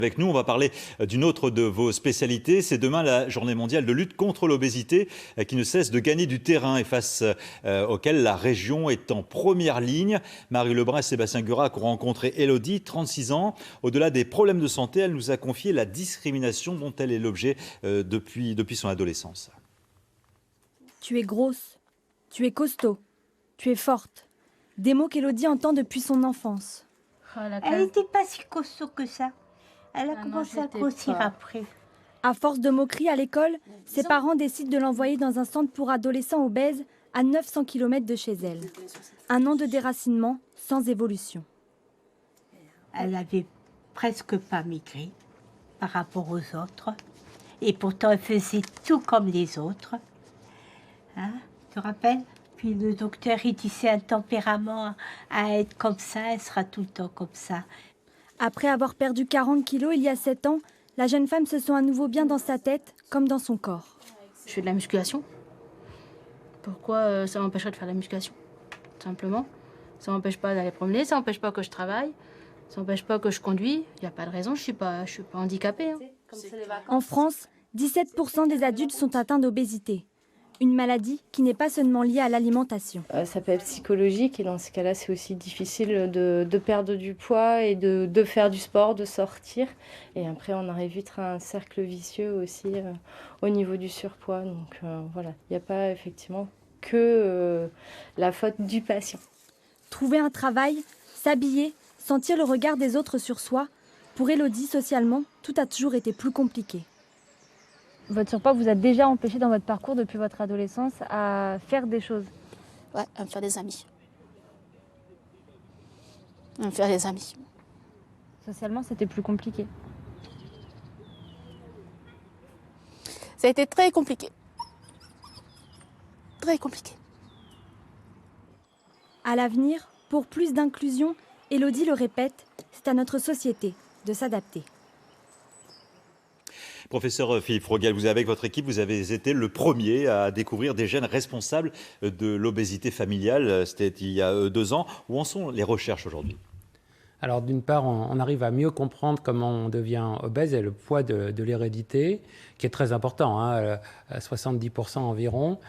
Avec nous, on va parler d'une autre de vos spécialités. C'est demain la journée mondiale de lutte contre l'obésité qui ne cesse de gagner du terrain et face auquel la région est en première ligne. Marie Lebrun et Sébastien Gurac ont rencontré Elodie, 36 ans. Au-delà des problèmes de santé, elle nous a confié la discrimination dont elle est l'objet depuis son adolescence. Tu es grosse, tu es costaud, tu es forte. Des mots qu'Elodie entend depuis son enfance. Elle n'était pas si costaud que ça. Elle a commencé à grossir après. À force de moqueries à l'école, ses parents décident de l'envoyer dans un centre pour adolescents obèses à 900 km de chez elle. Un an de déracinement sans évolution. Elle avait presque pas migré par rapport aux autres. Et pourtant, elle faisait tout comme les autres. Hein, tu te rappelles? Puis le docteur, il dit c'est un tempérament à être comme ça, elle sera tout le temps comme ça. Après avoir perdu 40 kilos il y a 7 ans, la jeune femme se sent à nouveau bien dans sa tête comme dans son corps. Je fais de la musculation. Pourquoi ça m'empêcherait de faire de la musculation? Tout simplement. Ça m'empêche pas d'aller promener, ça m'empêche pas que je travaille, ça m'empêche pas que je conduis. Il n'y a pas de raison, je suis pas handicapée. Hein. En France, 17% des adultes sont atteints d'obésité. Une maladie qui n'est pas seulement liée à l'alimentation. Ça peut être psychologique et dans ce cas-là, c'est aussi difficile de perdre du poids et de faire du sport, de sortir. Et après, on arrive vite à un cercle vicieux aussi au niveau du surpoids. Donc voilà, il n'y a pas effectivement que la faute du patient. Trouver un travail, s'habiller, sentir le regard des autres sur soi, pour Elodie, socialement, tout a toujours été plus compliqué. Votre surpoids vous a déjà empêché dans votre parcours depuis votre adolescence à faire des choses? Ouais, à me faire des amis. À me faire des amis. Socialement, c'était plus compliqué. Ça a été très compliqué. Très compliqué. À l'avenir, pour plus d'inclusion, Elodie le répète, c'est à notre société de s'adapter. Professeur Philippe Frogel, vous, avec votre équipe, vous avez été le premier à découvrir des gènes responsables de l'obésité familiale. C'était il y a 2 ans. Où en sont les recherches aujourd'hui? Alors d'une part, on arrive à mieux comprendre comment on devient obèse et le poids de l'hérédité, qui est très important, hein, à 70% environ.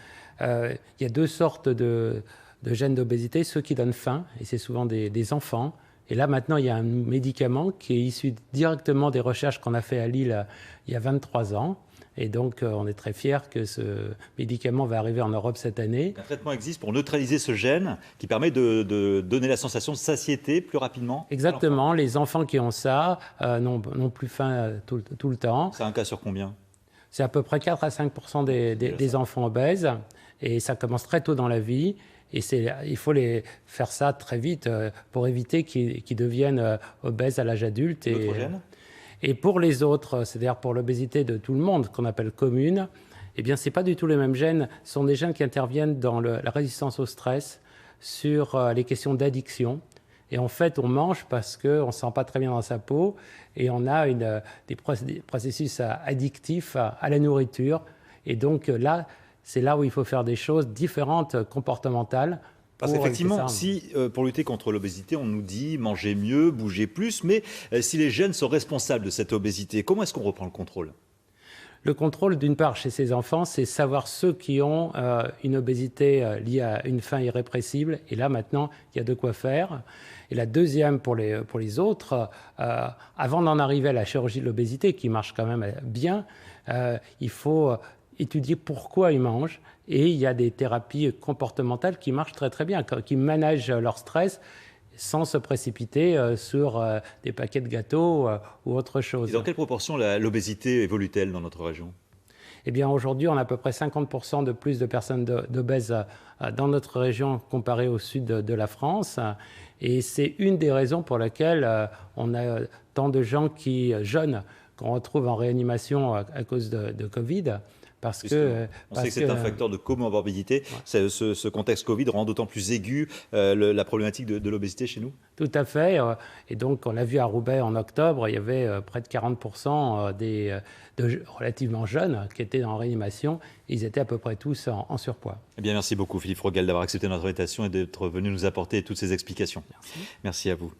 Il y a 2 sortes de gènes d'obésité, ceux qui donnent faim, et c'est souvent des enfants. Et là, maintenant, il y a un médicament qui est issu directement des recherches qu'on a fait à Lille il y a 23 ans. Et donc, on est très fiers que ce médicament va arriver en Europe cette année. Un traitement existe pour neutraliser ce gène qui permet de donner la sensation de satiété plus rapidement? Exactement. Les enfants qui ont ça n'ont plus faim tout le temps. C'est un cas sur combien? C'est à peu près 4 à 5% des enfants obèses. Et ça commence très tôt dans la vie. Et il faut faire ça très vite pour éviter qu'ils deviennent obèses à l'âge adulte. Et pour les autres, c'est-à-dire pour l'obésité de tout le monde, qu'on appelle commune, eh bien, ce n'est pas du tout les mêmes gènes. Ce sont des gènes qui interviennent dans la résistance au stress, sur les questions d'addiction. Et en fait, on mange parce qu'on ne se sent pas très bien dans sa peau et on a des processus addictifs à la nourriture. Et donc là, c'est là où il faut faire des choses différentes, comportementales. Parce qu'effectivement, si pour lutter contre l'obésité, on nous dit manger mieux, bouger plus, mais si les gènes sont responsables de cette obésité, comment est-ce qu'on reprend le contrôle? Le contrôle, d'une part, chez ces enfants, c'est savoir ceux qui ont une obésité liée à une faim irrépressible. Et là, maintenant, il y a de quoi faire. Et la deuxième, pour les autres, avant d'en arriver à la chirurgie de l'obésité, qui marche quand même bien, il faut étudier pourquoi ils mangent. Et il y a des thérapies comportementales qui marchent très très bien, qui managent leur stress sans se précipiter sur des paquets de gâteaux ou autre chose. Et dans quelle proportion l'obésité évolue-t-elle dans notre région? Eh bien, aujourd'hui, on a à peu près 50% de plus de personnes d'obèses dans notre région comparé au sud de la France. Et c'est une des raisons pour lesquelles on a tant de gens jeunes qu'on retrouve en réanimation à cause de Covid. On sait que c'est un facteur de comorbidité. Ouais. Ce contexte Covid rend d'autant plus aigu la problématique de l'obésité chez nous? Tout à fait. Et donc, on l'a vu à Roubaix en octobre, il y avait près de 40% de relativement jeunes qui étaient en réanimation. Ils étaient à peu près tous en surpoids. Eh bien, merci beaucoup Philippe Frogel d'avoir accepté notre invitation et d'être venu nous apporter toutes ces explications. Merci à vous.